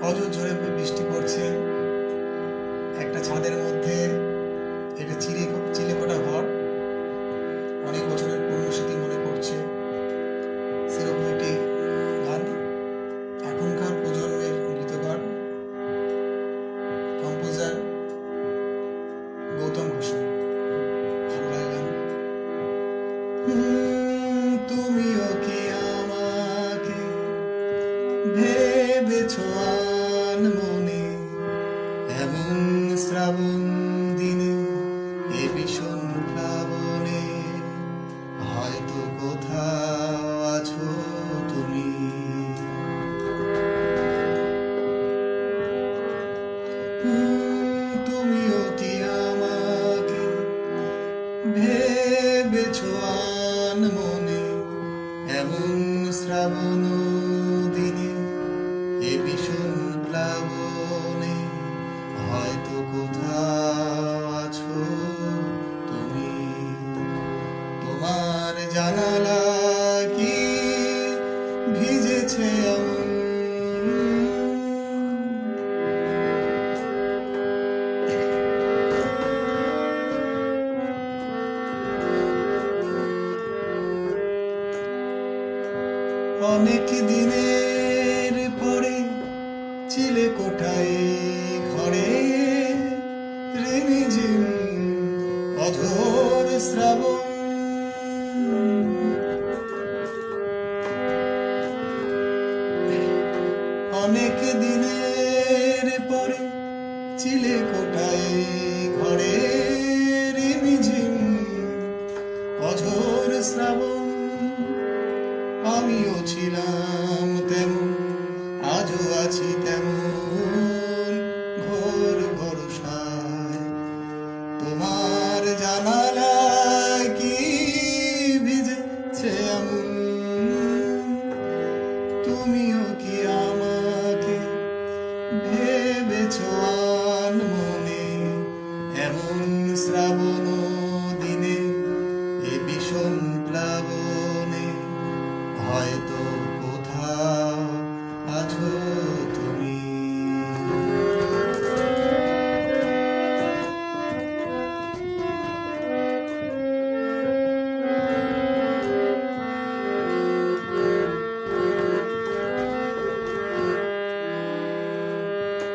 অঝোর ঝরে বৃষ্টি পড়ছে। একটা ছাদের মধ্যে এটা চিলেকোঠা ঘর, অনেক বছরের পুরনো স্মৃতি মনে পড়ছে। সেরকম একটি গান, এখনকার প্রজন্মের গীতকার, কম্পোজার গৌতম ঘোষ। ভালো লাগে গান। তুমিও কি আমাকে ভেবেছো আনমনে, এমন শ্রাবণ দিনে এ ভীষণ প্লাবনে, হয়তো কোথাও আছো তুমি। তুমিও কি আমাকে ভেবেছো আনমনে, এমন শ্রাবণ দিনে এ ভীষণ প্লাবনে, হয়তো কোথাও আছো তুমি। তোমার জানালা কি ভিজেছে এমন, অনেক দিনের পরে চিলেকোঠায় ঘরে রিমঝিম অঝোর শ্রাবণ। অনেক দিনের পরে চিলেকোঠায় ঘরে রিমঝিম অঝোর শ্রাবণ। আমিও ছিলাম তেমন, আজও আছি তেমন, ঘোর ভরসায়। তোমার জানালায় কি ভিজেছে এমন, তুমিও কি আমাকে ভেবেছো আনমনে, এমন শ্রাবণ দিনে এ ভীষণ প্লাবনে, হয়তো কোথাও আছো তুমি।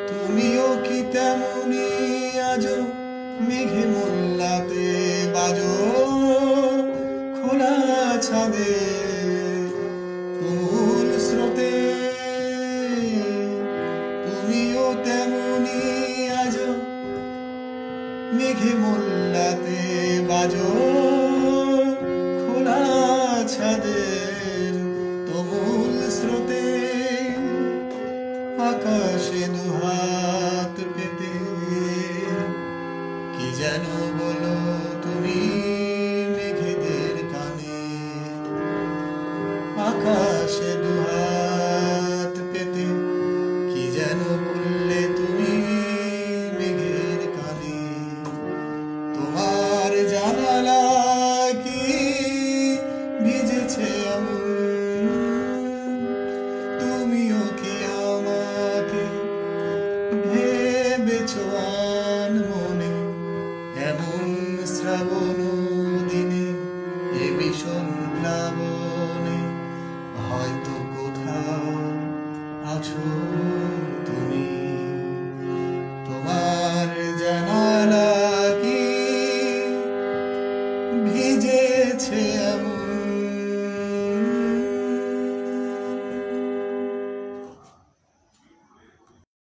তুমিও কি তেমনি আজো মেঘে মোল্লাতে বাজো, খোলা ছাদে তুমুল স্রোতে। তুমিও তেমনি আজো মেঘে মোল্লাতে বাজো, খোলা ছাদের তুমুল স্রোতে। আকাশে দুহাত পেতে কি যেন বলো তুমি মেঘেদের কানে। আকাশে দুহাত পেতে কি যেন বললে তুমি মেঘের কানে। তোমার জানালা কি ভিজেছে এমন, তুমিও কি আমাকে ভেবেছো আনমনে, এমন শ্রাবণ দিনে এ ভীষণ প্লাবনে, হয়তো কোথাও আছো তুমি। তোমার জানালা কি ভিজেছে এমন।